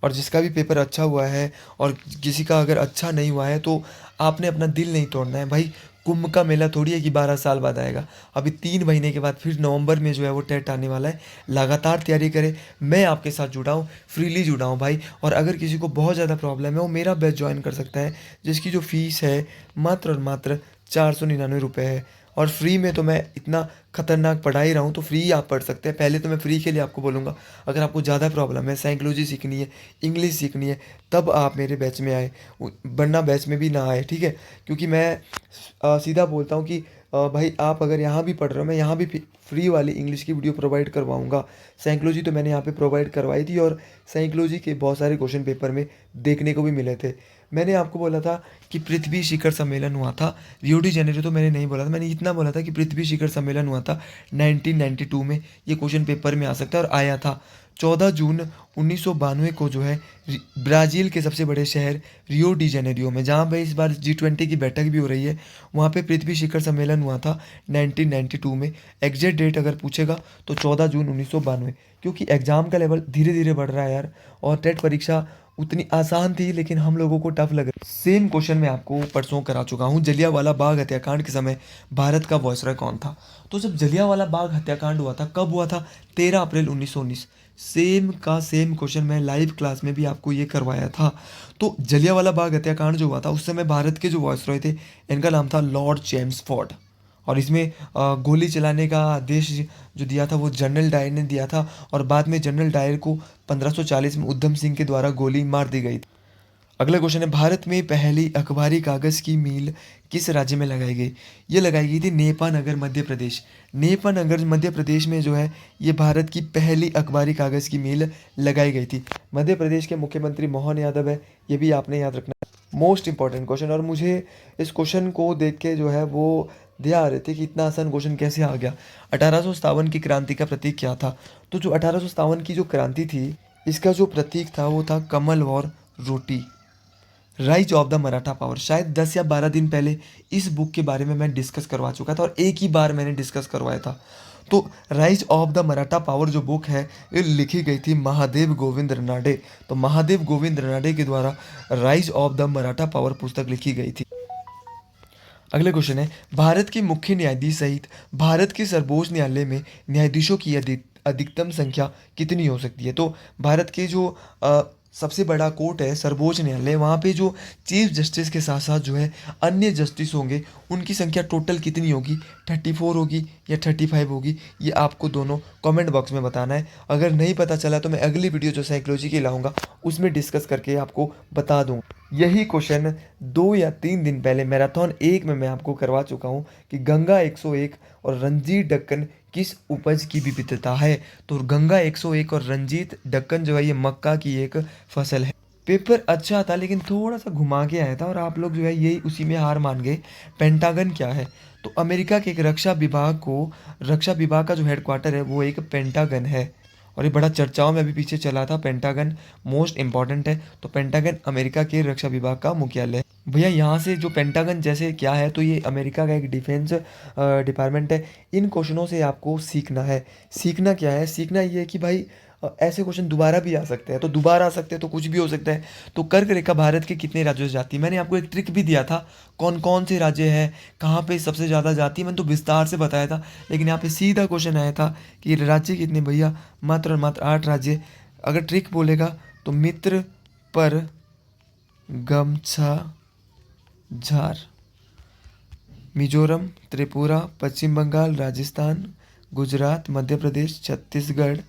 और जिसका भी पेपर अच्छा हुआ है और किसी का अगर अच्छा नहीं हुआ है तो आपने अपना दिल नहीं तोड़ना है भाई। कुंभ का मेला थोड़ी है कि 12 साल बाद आएगा। अभी 3 महीने के बाद फिर नवंबर में जो है वो टेट आने वाला है। लगातार तैयारी करें। मैं आपके साथ जुड़ा हूँ, फ्रीली जुड़ा हूँ भाई। और अगर किसी को बहुत ज़्यादा प्रॉब्लम है वो मेरा बैच ज्वाइन कर सकता है, जिसकी जो फीस है मात्र और मात्र 499 रुपये है। और फ्री में तो मैं इतना खतरनाक पढ़ा ही रहा हूँ, तो फ्री आप पढ़ सकते हैं। पहले तो मैं फ्री के लिए आपको बोलूँगा, अगर आपको ज़्यादा प्रॉब्लम है, साइकोलॉजी सीखनी है, इंग्लिश सीखनी है, तब आप मेरे बैच में आए, वरना बैच में भी ना आए, ठीक है। क्योंकि मैं सीधा बोलता हूँ कि भाई आप अगर यहाँ भी पढ़ रहे हो, मैं यहाँ भी फ्री वाली इंग्लिश की वीडियो प्रोवाइड करवाऊँगा। साइकोलॉजी तो मैंने यहाँ पे प्रोवाइड करवाई थी और साइकोलॉजी के बहुत सारे क्वेश्चन पेपर में देखने को भी मिले थे। मैंने आपको बोला था कि पृथ्वी शिखर सम्मेलन हुआ था, रियो डी जेनेरो तो मैंने नहीं बोला था, मैंने इतना बोला था कि पृथ्वी शिखर सम्मेलन हुआ था 1992 में। ये क्वेश्चन पेपर में आ सकता है और आया था। 14 जून 1992 को जो है ब्राज़ील के सबसे बड़े शहर रियो डी जेनेरियो में, जहाँ पे इस बार G20 की बैठक भी हो रही है, वहाँ पे पृथ्वी शिखर सम्मेलन हुआ था 1992 में। एग्जैक्ट डेट अगर पूछेगा तो 14 जून 1992। क्योंकि एग्ज़ाम का लेवल धीरे धीरे बढ़ रहा है यार, और टेट परीक्षा उतनी आसान थी लेकिन हम लोगों को टफ लग रहा। सेम क्वेश्चन मैं आपको परसों करा चुका हूँ। जलियांवाला बाग हत्याकांड के समय भारत का वॉयसरॉय कौन था? तो जब जलियांवाला बाग हत्याकांड हुआ था, कब हुआ था? 13 अप्रैल 1919। सेम का सेम क्वेश्चन मैं लाइव क्लास में भी आपको ये करवाया था। तो जलियांवाला बाग हत्याकांड जो हुआ था उस समय भारत के जो वॉयसरॉय थे, इनका नाम था लॉर्ड चेम्सफोर्ड। और इसमें गोली चलाने का आदेश जो दिया था वो जनरल डायर ने दिया था, और बाद में जनरल डायर को 1540 में उधम सिंह के द्वारा गोली मार दी गई। अगला क्वेश्चन है, भारत में पहली अखबारी कागज़ की मील किस राज्य में लगाई गई? ये लगाई गई थी नेपानगर, मध्य प्रदेश। नेपानगर मध्य प्रदेश में जो है ये भारत की पहली अखबारी कागज़ की मील लगाई गई थी। मध्य प्रदेश के मुख्यमंत्री मोहन यादव है, ये भी आपने याद रखना है। मोस्ट इंपॉर्टेंट क्वेश्चन, और मुझे इस क्वेश्चन को देख के जो है वो ध्यान आ रहे थे कि इतना आसान क्वेश्चन कैसे आ गया। 1857 की क्रांति का प्रतीक क्या था? तो जो 1857 की जो क्रांति थी, इसका जो प्रतीक था वो था कमल और रोटी। Rise of the Maratha power, शायद 10 या 12 दिन पहले इस बुक के बारे में मैं डिस्कस करवा चुका था और एक ही बार मैंने डिस्कस करवाया था। तो rise of the Maratha power जो बुक है ये लिखी गई थी महादेव गोविंद रनाडे। तो महादेव गोविंद रनाडे के द्वारा rise of the Maratha power पुस्तक लिखी गई थी। अगले क्वेश्चन है, भारत के मुख्य न्यायाधीश सहित भारत के सर्वोच्च न्यायालय में न्यायाधीशों की अधिकतम संख्या कितनी हो सकती है? तो भारत के जो सबसे बड़ा कोर्ट है सर्वोच्च न्यायालय, वहाँ पे जो चीफ जस्टिस के साथ साथ जो है अन्य जस्टिस होंगे, उनकी संख्या टोटल कितनी होगी? 34 होगी या 35 होगी? ये आपको दोनों कमेंट बॉक्स में बताना है। अगर नहीं पता चला तो मैं अगली वीडियो जो साइकोलॉजी की लाऊंगा उसमें डिस्कस करके आपको बता दूँ। यही क्वेश्चन 2 या 3 दिन पहले मैराथन 1 में मैं आपको करवा चुका हूँ कि गंगा 101 और रंजीत दक्कन किस उपज की विविधता है? तो गंगा 101 और रंजीत दक्कन जो है ये मक्का की एक फसल है। पेपर अच्छा था लेकिन थोड़ा सा घुमा के आया था और आप लोग जो है यही उसी में हार मान गए। पेंटागन क्या है? तो अमेरिका के एक रक्षा विभाग का जो हेडक्वार्टर है वो एक पेंटागन है, और ये बड़ा चर्चाओं में अभी पीछे चला था। पेंटागन मोस्ट इंपॉर्टेंट है। तो पेंटागन अमेरिका के रक्षा विभाग का मुख्यालय है। भैया यहाँ से जो पेंटागन जैसे क्या है, तो ये अमेरिका का एक डिफेंस डिपार्टमेंट है। इन क्वेश्चनों से आपको सीखना है। सीखना क्या है? सीखना ये है कि भाई ऐसे क्वेश्चन दोबारा भी आ सकते हैं, तो दोबारा आ सकते हैं तो कुछ भी हो सकता है। तो कर्क रेखा भारत के कितने राज्यों से जाती है? मैंने आपको एक ट्रिक भी दिया था, कौन कौन से राज्य हैं, कहाँ पे सबसे ज़्यादा जाती है, मैंने तो विस्तार से बताया था। लेकिन यहाँ पे सीधा क्वेश्चन आया था कि राज्य कितने? भैया मात्र और मात्र 8 राज्य। अगर ट्रिक बोलेगा तो मित्र, पर, गमछा, झार, मिजोरम, त्रिपुरा, पश्चिम बंगाल, राजस्थान, गुजरात, मध्य प्रदेश, छत्तीसगढ़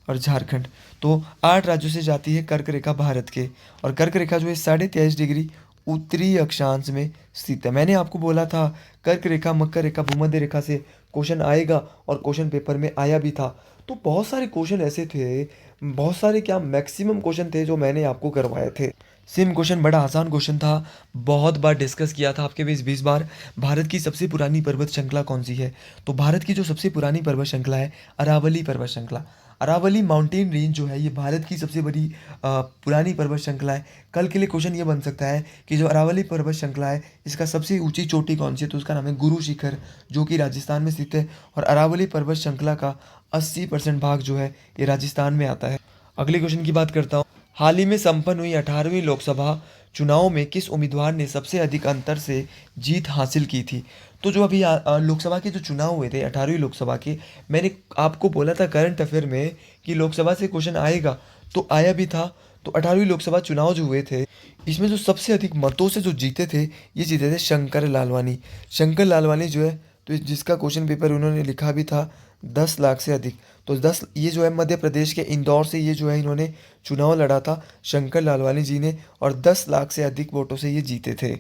और झारखंड। तो 8 राज्यों से जाती है कर्क रेखा भारत के। और कर्क रेखा जो है 23.5 डिग्री उत्तरी अक्षांश में स्थित है। मैंने आपको बोला था कर्क रेखा, मकर रेखा, भूमध्य रेखा से क्वेश्चन आएगा, और क्वेश्चन पेपर में आया भी था। तो बहुत सारे क्वेश्चन ऐसे थे, बहुत सारे क्या मैक्सिमम क्वेश्चन थे जो मैंने आपको करवाए थे। सेम क्वेश्चन बड़ा आसान क्वेश्चन था, बहुत बार डिस्कस किया था आपके 20 बार। भारत की सबसे पुरानी पर्वत श्रृंखला कौन सी है? तो भारत की जो सबसे पुरानी पर्वत श्रृंखला है अरावली पर्वत श्रृंखला। अरावली माउंटेन रेंज जो है ये भारत की सबसे बड़ी पुरानी पर्वत श्रृंखला है। कल के लिए क्वेश्चन ये बन सकता है कि जो अरावली पर्वत श्रृंखला है इसका सबसे ऊंची चोटी कौन सी है, तो उसका नाम है गुरु शिखर, जो कि राजस्थान में स्थित है। और अरावली पर्वत श्रृंखला का 80% भाग जो है ये राजस्थान में आता है। अगले क्वेश्चन की बात करता हूँ। हाल ही में संपन्न हुई 18वीं लोकसभा चुनाव में किस उम्मीदवार ने सबसे अधिक अंतर से जीत हासिल की थी? तो जो अभी लोकसभा के जो चुनाव हुए थे 18वीं लोकसभा के, मैंने आपको बोला था करंट अफेयर में कि लोकसभा से क्वेश्चन आएगा, तो आया भी था। तो 18वीं लोकसभा चुनाव जो हुए थे इसमें जो सबसे अधिक मतों से जो जीते थे, ये जीते थे शंकर लालवानी। शंकर लालवानी जो है, तो जिसका क्वेश्चन पेपर उन्होंने लिखा भी था 10 लाख से अधिक। तो 10, ये जो है मध्य प्रदेश के इंदौर से ये जो है इन्होंने चुनाव लड़ा था शंकर लालवानी जी ने, और 10 लाख से अधिक वोटों से ये जीते थे।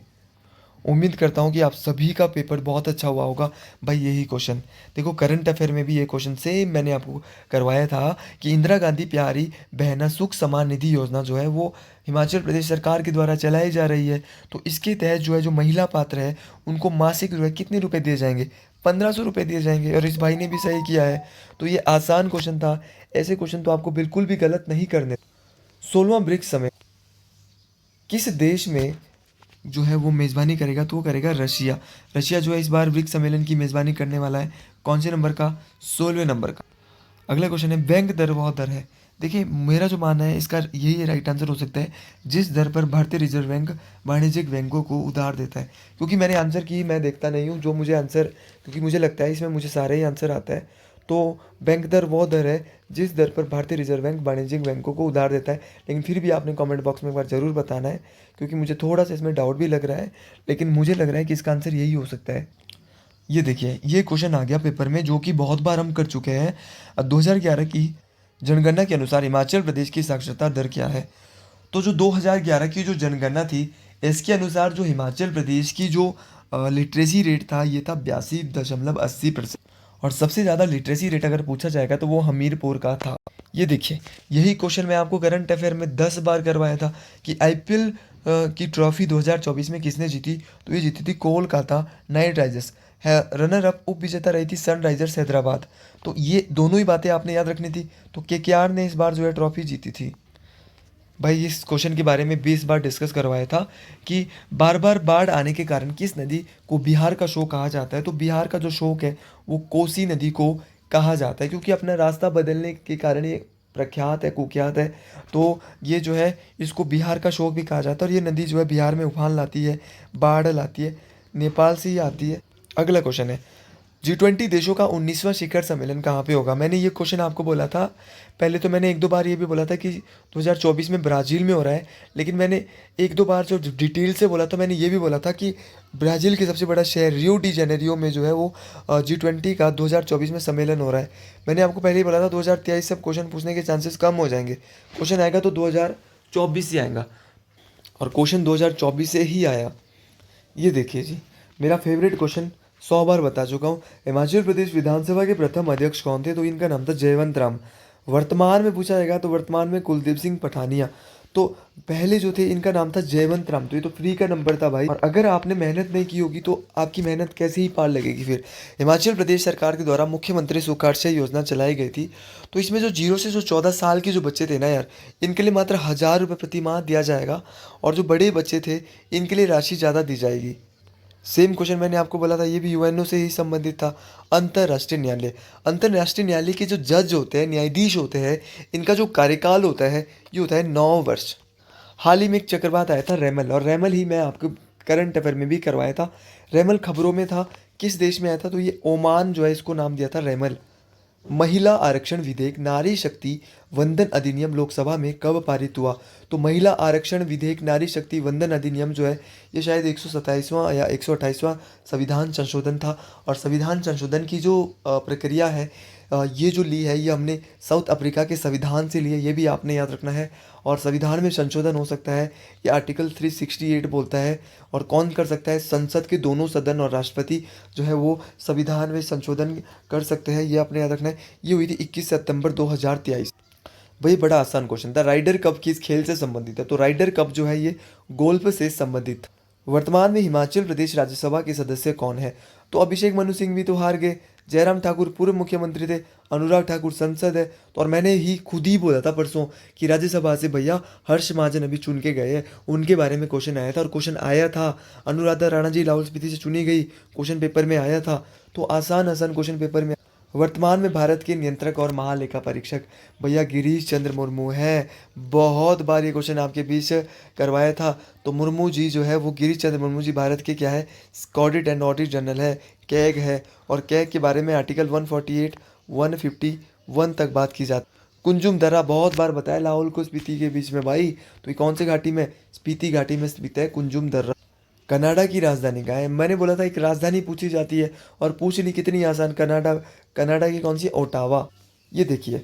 उम्मीद करता हूँ कि आप सभी का पेपर बहुत अच्छा हुआ होगा। भाई यही क्वेश्चन देखो, करंट अफेयर में भी ये क्वेश्चन सेम मैंने आपको करवाया था कि इंदिरा गांधी प्यारी बहना सुख समान निधि योजना जो है वो हिमाचल प्रदेश सरकार के द्वारा चलाई जा रही है। तो इसके तहत जो है जो महिला पात्र है उनको मासिक जो है कितने रुपए दिए जाएंगे? 1500 रुपये दिए जाएंगे। और इस भाई ने भी सही किया है। तो ये आसान क्वेश्चन था, ऐसे क्वेश्चन तो आपको बिल्कुल भी गलत नहीं करने। 16वां ब्रिक्स समिट किस देश में जो है वो मेज़बानी करेगा? तो वो करेगा रशिया। रशिया जो है इस बार ब्रिक्स सम्मेलन की मेज़बानी करने वाला है। कौन से नंबर का? 16वें नंबर का। अगला क्वेश्चन है बैंक दर वह दर है। देखिए मेरा जो मानना है इसका यही राइट आंसर हो सकता है जिस दर पर भारतीय रिजर्व बैंक वाणिज्यिक बैंकों को उधार देता है। क्योंकि मैंने आंसर की मैं देखता नहीं हूँ, जो मुझे आंसर, क्योंकि मुझे लगता है इसमें मुझे सारे ही आंसर आता है। तो बैंक दर वो दर है जिस दर पर भारतीय रिजर्व बैंक वाणिज्यिक बैंकों को उधार देता है। लेकिन फिर भी आपने कमेंट बॉक्स में एक बार ज़रूर बताना है, क्योंकि मुझे थोड़ा सा इसमें डाउट भी लग रहा है, लेकिन मुझे लग रहा है कि इसका आंसर यही हो सकता है। ये देखिए ये क्वेश्चन आ गया पेपर में, जो कि बहुत बार हम कर चुके हैं। 2011 की जनगणना के अनुसार हिमाचल प्रदेश की साक्षरता दर क्या है? तो जो 2011 की जो जनगणना थी इसके अनुसार जो हिमाचल प्रदेश की जो लिटरेसी रेट था ये था 82.80%। और सबसे ज़्यादा लिटरेसी रेट अगर पूछा जाएगा तो वो हमीरपुर का था। ये देखिए यही क्वेश्चन मैं आपको करंट अफेयर में 10 बार करवाया था कि आईपीएल की ट्रॉफी 2024 में किसने जीती? तो ये जीती थी कोलकाता नाइट राइडर्स है। रनर अप उप विजेता रही थी सनराइजर्स हैदराबाद। तो ये दोनों ही बातें आपने याद रखनी थी। तो केकेआर ने इस बार जो है ट्रॉफी जीती थी। भाई इस क्वेश्चन के बारे में 20 बार डिस्कस करवाया था कि बार बार बाढ़ आने के कारण किस नदी को बिहार का शोक कहा जाता है? तो बिहार का जो शोक है वो कोसी नदी को कहा जाता है, क्योंकि अपना रास्ता बदलने के कारण ये प्रख्यात है, कुख्यात है। तो ये जो है इसको बिहार का शोक भी कहा जाता है। और ये नदी जो है बिहार में उफान लाती है, बाढ़ लाती है, नेपाल से ही आती है। अगला क्वेश्चन है G20 देशों का 19वां शिखर सम्मेलन कहाँ पे होगा? मैंने ये क्वेश्चन आपको बोला था पहले, तो मैंने एक दो बार ये भी बोला था कि 2024 में ब्राज़ील में हो रहा है। लेकिन मैंने एक दो बार जो डिटेल से बोला था मैंने ये भी बोला था कि ब्राज़ील के सबसे बड़ा शहर रियो डी जेनेरियो में जो है वो G20 का 2024 में सम्मेलन हो रहा है। मैंने आपको पहले ही बोला था 2023 से क्वेश्चन पूछने के चांसेस कम हो जाएंगे। क्वेश्चन आएगा तो 2024 से आएगा, और क्वेश्चन 2024 से ही आया। ये देखिए जी मेरा फेवरेट क्वेश्चन 100 बार बता चुका हूँ। हिमाचल प्रदेश विधानसभा के प्रथम अध्यक्ष कौन थे? तो इनका नाम था जयवंत राम। वर्तमान में पूछा जाएगा तो वर्तमान में कुलदीप सिंह पठानिया। तो पहले जो थे इनका नाम था जयवंत राम। तो ये तो फ्री का नंबर था भाई। और अगर आपने मेहनत नहीं की होगी तो आपकी मेहनत कैसे ही पार लगेगी फिर। हिमाचल प्रदेश सरकार के द्वारा मुख्यमंत्री सुखाड़शय योजना चलाई गई थी। तो इसमें जो 0 से जो 14 साल के जो बच्चे थे ना यार, इनके लिए मात्र 1000 रुपये प्रति माह दिया जाएगा। और जो बड़े बच्चे थे इनके लिए राशि ज़्यादा दी जाएगी। सेम क्वेश्चन मैंने आपको बोला था ये भी यूएनओ से ही संबंधित था। अंतर्राष्ट्रीय न्यायालय, अंतर्राष्ट्रीय न्यायालय के जो जज होते हैं, न्यायाधीश होते हैं, इनका जो कार्यकाल होता है ये होता है 9 वर्ष। हाल ही में एक चक्रवात आया था रेमल, और रेमल ही मैं आपको करंट अफेयर में भी करवाया था। रेमल खबरों में था, किस देश में आया था? तो ये ओमान जो है इसको नाम दिया था रेमल। महिला आरक्षण विधेयक नारी शक्ति वंदन अधिनियम लोकसभा में कब पारित हुआ? तो महिला आरक्षण विधेयक नारी शक्ति वंदन अधिनियम जो है ये शायद 127वां या 128वां संविधान संशोधन था। और संविधान संशोधन की जो प्रक्रिया है ये जो ली है ये हमने साउथ अफ्रीका के संविधान से ली है, ये भी आपने याद रखना है। और संविधान में संशोधन हो सकता है ये आर्टिकल 368 बोलता है। और कौन कर सकता है? संसद के दोनों सदन और राष्ट्रपति जो है वो संविधान में संशोधन कर सकते हैं, ये आपने याद रखना है। ये हुई थी 21 सितंबर 2023। भाई बड़ा आसान क्वेश्चन था। राइडर कप किस खेल से संबंधित है? तो राइडर कप जो है ये गोल्फ से संबंधित। वर्तमान में हिमाचल प्रदेश राज्यसभा के सदस्य कौन है? तो अभिषेक मनु सिंह भी तो हार गए, जयराम ठाकुर पूर्व मुख्यमंत्री थे, अनुराग ठाकुर सांसद है। तो और मैंने ही खुद ही बोला था परसों कि राज्यसभा से भैया हर्ष महाजन अभी चुन के गए हैं, उनके बारे में क्वेश्चन आया था और क्वेश्चन आया था। अनुराधा राणा जी लाहौल स्पीति से चुनी गई, क्वेश्चन पेपर में आया था। तो आसान आसान क्वेश्चन पेपर में। वर्तमान में भारत के नियंत्रक और महालेखा परीक्षक भैया गिरीश चंद्र मुर्मू हैं। बहुत बार ये क्वेश्चन आपके बीच करवाया था। तो मुर्मू जी जो है वो गिरीश चंद्र मुर्मू जी भारत के क्या है, ऑडिट एंड ऑडिट जनरल है, कैग है। और कैग के बारे में आर्टिकल 148 151 तक बात की जाती। कुंजुम दर्रा बहुत बार बताया, लाहौल को स्पीति के बीच में भाई। तो ये कौन से घाटी में, स्पीति घाटी में स्थित है कुंजुम दर्रा। कनाडा की राजधानी कहाँ है, मैंने बोला था एक राजधानी पूछी जाती है और पूछ ली कितनी आसान। कनाडा, कनाडा की कौन सी, ओटावा। ये देखिए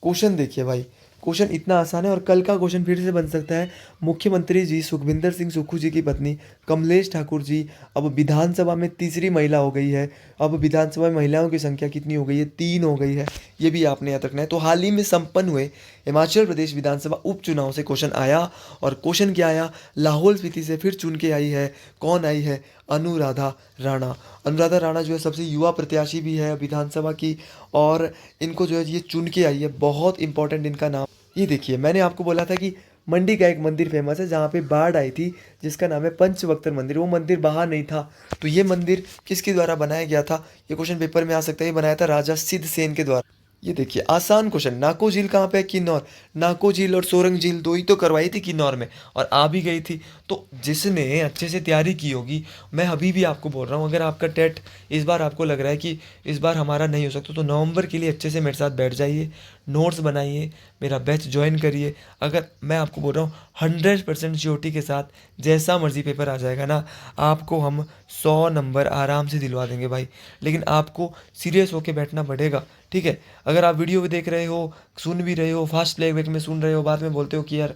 क्वेश्चन, देखिए भाई क्वेश्चन इतना आसान है। और कल का क्वेश्चन फिर से बन सकता है। मुख्यमंत्री जी सुखविंदर सिंह सुक्खू जी की पत्नी कमलेश ठाकुर जी अब विधानसभा में तीसरी महिला हो गई है। अब विधानसभा में महिलाओं की संख्या कितनी हो गई है, 3 हो गई है। ये भी आपने याद रखना है। तो हाल ही में संपन्न हुए हिमाचल प्रदेश विधानसभा उपचुनाव से क्वेश्चन आया। और क्वेश्चन क्या आया, लाहौल स्पीति से फिर चुन के आई है, कौन आई है, अनुराधा राणा। अनुराधा राणा जो है सबसे युवा प्रत्याशी भी है विधानसभा की, और इनको जो है ये चुन के आई है। बहुत इंपॉर्टेंट इनका नाम। ये देखिए मैंने आपको बोला था कि मंडी का एक मंदिर फेमस है जहाँ पे बाढ़ आई थी, जिसका नाम है पंचवक्तर मंदिर। वो मंदिर बहा नहीं था। तो ये मंदिर किसके द्वारा बनाया गया था, ये क्वेश्चन पेपर में आ सकता है। ये बनाया था राजा सिद्ध सेन के द्वारा। ये देखिए आसान क्वेश्चन, नाको झील कहाँ पे है, किन्नौर। नाको झील और सोरंग झील दो ही तो करवाई थी किन्नौर में, और आ भी गई थी। तो जिसने अच्छे से तैयारी की होगी, मैं अभी भी आपको बोल रहा हूँ, अगर आपका टेट इस बार आपको लग रहा है कि इस बार हमारा नहीं हो सकता, तो नवंबर के लिए अच्छे से मेरे साथ बैठ जाइए, नोट्स बनाइए, मेरा बैच ज्वाइन करिए। अगर मैं आपको बोल रहा हूँ 100% श्योरिटी के साथ जैसा मर्जी पेपर आ जाएगा ना, आपको हम 100 नंबर आराम से दिलवा देंगे भाई। लेकिन आपको सीरियस होके बैठना पड़ेगा, ठीक है। अगर आप वीडियो भी देख रहे हो, सुन भी रहे हो, फास्ट प्लेबैक में सुन रहे हो, बाद में बोलते हो कि यार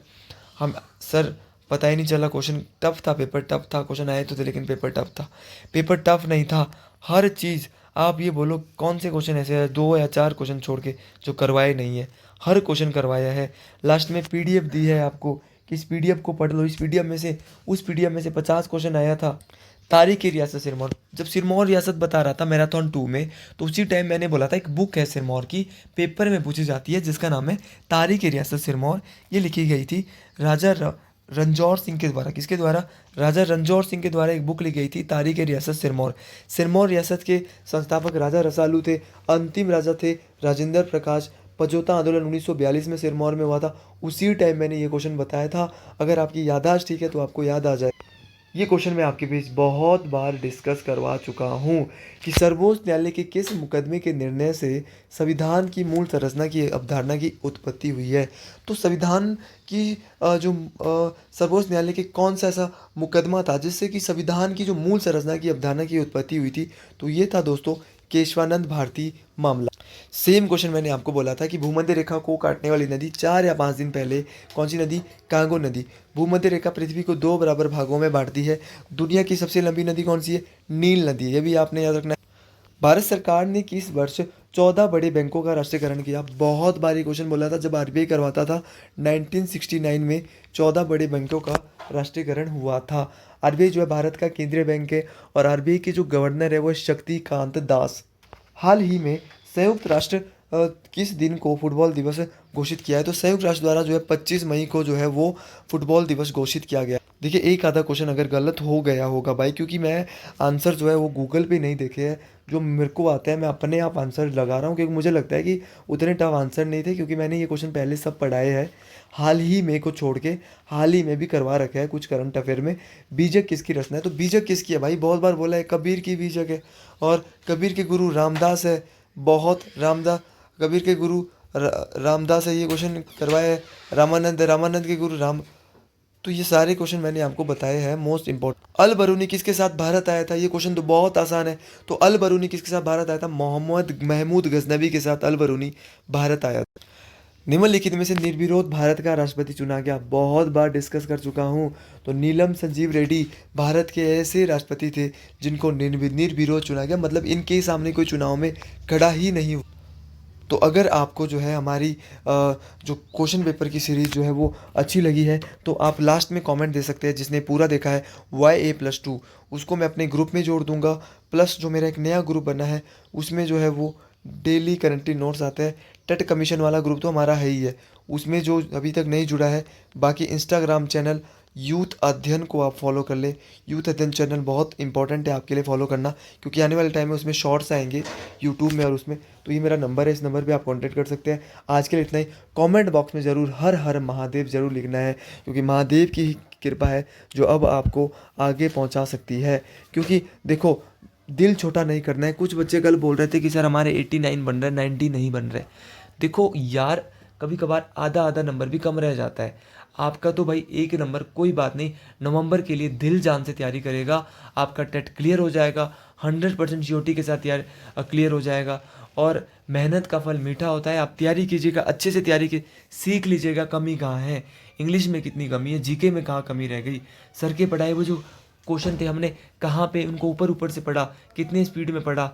हम सर पता ही नहीं चला, क्वेश्चन टफ था, पेपर टफ था, क्वेश्चन आए तो थे लेकिन पेपर टफ था। पेपर टफ नहीं था, हर चीज़। आप ये बोलो कौन से क्वेश्चन ऐसे हैं 2 या 4 क्वेश्चन छोड़ के जो करवाए नहीं है, हर क्वेश्चन करवाया है। लास्ट में पीडीएफ दी है आपको कि इस पीडीएफ को पढ़ लो। इस पीडीएफ में से, उस पीडीएफ में से 50 क्वेश्चन आया था। तारीख की रियासत सिरमौर, जब सिरमौर रियासत बता रहा था मैराथन 2 में, तो उसी टाइम मैंने बोला था एक बुक है सिरमौर की, पेपर में पूछी जाती है, जिसका नाम है तारीख की रियासत सिरमौर। ये लिखी गई थी राजा रंजौर सिंह के द्वारा। किसके द्वारा, राजा रंजौर सिंह के द्वारा एक बुक लिखी गई थी तारीख रियासत सिरमौर। सिरमौर रियासत के संस्थापक राजा रसालू थे। अंतिम राजा थे राजेंद्र प्रकाश। पजोता आंदोलन 1942 में सिरमौर में हुआ था। उसी टाइम मैंने ये क्वेश्चन बताया था। अगर आपकी याददाश्त ठीक है तो आपको याद आ जाए। ये क्वेश्चन मैं आपके बीच बहुत बार डिस्कस करवा चुका हूँ कि सर्वोच्च न्यायालय के किस मुकदमे के निर्णय से संविधान की मूल संरचना की अवधारणा की उत्पत्ति हुई है। तो संविधान की सर्वोच्च न्यायालय के कौन सा ऐसा मुकदमा था जिससे कि संविधान की जो मूल संरचना की अवधारणा की उत्पत्ति हुई थी, तो ये था दोस्तों केशवानंद भारती मामला। सेम क्वेश्चन मैंने आपको बोला था कि भूमध्य रेखा को काटने वाली नदी 4 या 5 दिन पहले कौन सी नदी, कांगो नदी। भूमध्य रेखा पृथ्वी को 2 बराबर भागों में बांटती है। दुनिया की सबसे लंबी नदी कौन सी है, नील नदी। ये भी आपने याद रखना है। भारत सरकार ने किस वर्ष 14 बड़े बैंकों का राष्ट्रीयकरण किया। बहुत बार ये क्वेश्चन बोला था जब आरबीआई करवाता था। 1969 में 14 बड़े बैंकों का राष्ट्रीयकरण हुआ था। आरबीआई जो है भारत का केंद्रीय बैंक है, और आरबीआई के जो गवर्नर है वो शक्तिकांत दास। हाल ही में संयुक्त राष्ट्र किस दिन को फुटबॉल दिवस घोषित किया है, तो संयुक्त राष्ट्र द्वारा जो है 25 मई को जो है वो फुटबॉल दिवस घोषित किया गया। देखिए एक आधा क्वेश्चन अगर गलत हो गया होगा भाई, क्योंकि मैं आंसर जो है वो गूगल पे नहीं देखे हैं, जो मेरे को आता है मैं अपने आप आंसर लगा रहा हूँ, क्योंकि मुझे लगता है कि उतने टफ आंसर नहीं थे, क्योंकि मैंने ये क्वेश्चन पहले सब पढ़ाए हैं। हाल ही में को छोड़ के हाल ही में भी करवा रखा है कुछ करंट अफेयर में। बीजक किसकी रचना है, तो बीजक किसकी है भाई, बहुत बार बोला है कबीर की बीजक है, और कबीर के गुरु रामदास है। बहुत रामदास, कबीर के गुरु रामदास है। ये क्वेश्चन करवाया है। रामानंद के गुरु राम। तो ये सारे क्वेश्चन मैंने आपको बताए हैं मोस्ट इंपॉर्टेंट। अल बरूनी किसके साथ भारत आया था, ये क्वेश्चन तो बहुत आसान है। तो अल बरूनी किसके साथ भारत आया था, मोहम्मद महमूद गजनबी के साथ अल बरूनी भारत आया था। निम्नलिखित में से निर्विरोध भारत का राष्ट्रपति चुना गया, बहुत बार डिस्कस कर चुका हूँ। तो नीलम संजीव रेड्डी भारत के ऐसे राष्ट्रपति थे जिनको निर्विरोध चुना गया, मतलब इनके सामने कोई चुनाव में खड़ा ही नहीं हुआ। तो अगर आपको जो है हमारी जो क्वेश्चन पेपर की सीरीज़ जो है वो अच्छी लगी है तो आप लास्ट में कमेंट दे सकते हैं। जिसने पूरा देखा है YA+2 उसको मैं अपने ग्रुप में जोड़ दूंगा। प्लस जो मेरा एक नया ग्रुप बना है उसमें जो है वो डेली करंटली नोट्स आते हैं। टेट कमीशन वाला ग्रुप तो हमारा है ही है, उसमें जो अभी तक नहीं जुड़ा है, बाकी इंस्टाग्राम चैनल यूथ अध्ययन को आप फॉलो कर ले। यूथ अध्ययन चैनल बहुत इंपॉर्टेंट है आपके लिए फॉलो करना, क्योंकि आने वाले टाइम में उसमें शॉर्ट्स आएंगे यूट्यूब में और उसमें। तो ये मेरा नंबर है, इस नंबर पे आप कांटेक्ट कर सकते हैं। आज के लिए इतना ही। कमेंट बॉक्स में ज़रूर हर हर महादेव ज़रूर लिखना है, क्योंकि महादेव की ही कृपा है जो अब आपको आगे पहुंचा सकती है। क्योंकि देखो, दिल छोटा नहीं करना है। कुछ बच्चे कल बोल रहे थे कि सर हमारे 89 बन रहे, 90 नहीं बन रहे। देखो यार, कभी कभार आधा आधा नंबर भी कम रह जाता है। आपका तो भाई एक नंबर कोई बात नहीं, नवंबर के लिए दिल जान से तैयारी करेगा, आपका टेट क्लियर हो जाएगा, 100% श्योरिटी के साथ क्लियर हो जाएगा। और मेहनत का फल मीठा होता है। आप तैयारी कीजिएगा, अच्छे से तैयारी की, सीख लीजिएगा कमी कहाँ है, इंग्लिश में कितनी कमी है, जीके में कहाँ कमी रह गई, सर के पढ़ाए वो जो क्वेश्चन थे हमने कहाँ पे उनको ऊपर ऊपर से पढ़ा, कितने स्पीड में पढ़ा।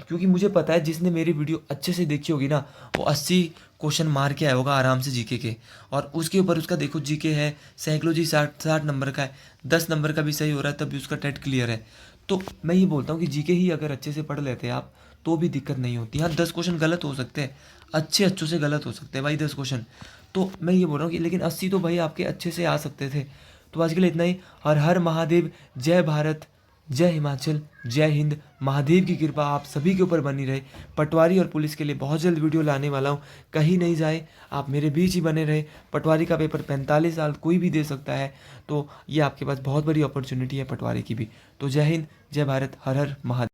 क्योंकि मुझे पता है जिसने मेरी वीडियो अच्छे से देखी होगी ना, वो 80 क्वेश्चन मार के आया होगा आराम से जीके के। और उसके ऊपर उसका देखो जीके है, साइकोलॉजी 60 नंबर का है, 10 नंबर का भी सही हो रहा है, तब भी उसका टेट क्लियर है। तो मैं ये बोलता हूँ कि जीके ही अगर अच्छे से पढ़ लेते हैं आप तो भी दिक्कत नहीं होती। हाँ 10 क्वेश्चन गलत हो सकते हैं, अच्छों से गलत हो सकते हैं भाई 10 क्वेश्चन। तो मैं ये बोल रहा हूँ कि लेकिन 80 तो भाई आपके अच्छे से आ सकते थे। तो आज के लिए इतना ही। हर हर महादेव, जय भारत, जय हिमाचल, जय हिंद। महादेव की कृपा आप सभी के ऊपर बनी रहे। पटवारी और पुलिस के लिए बहुत जल्द वीडियो लाने वाला हूँ, कहीं नहीं जाए, आप मेरे बीच ही बने रहे। पटवारी का पेपर 45 साल कोई भी दे सकता है, तो ये आपके पास बहुत बड़ी अपॉर्चुनिटी है पटवारी की भी। तो जय हिंद, जय भारत, हर हर महादेव।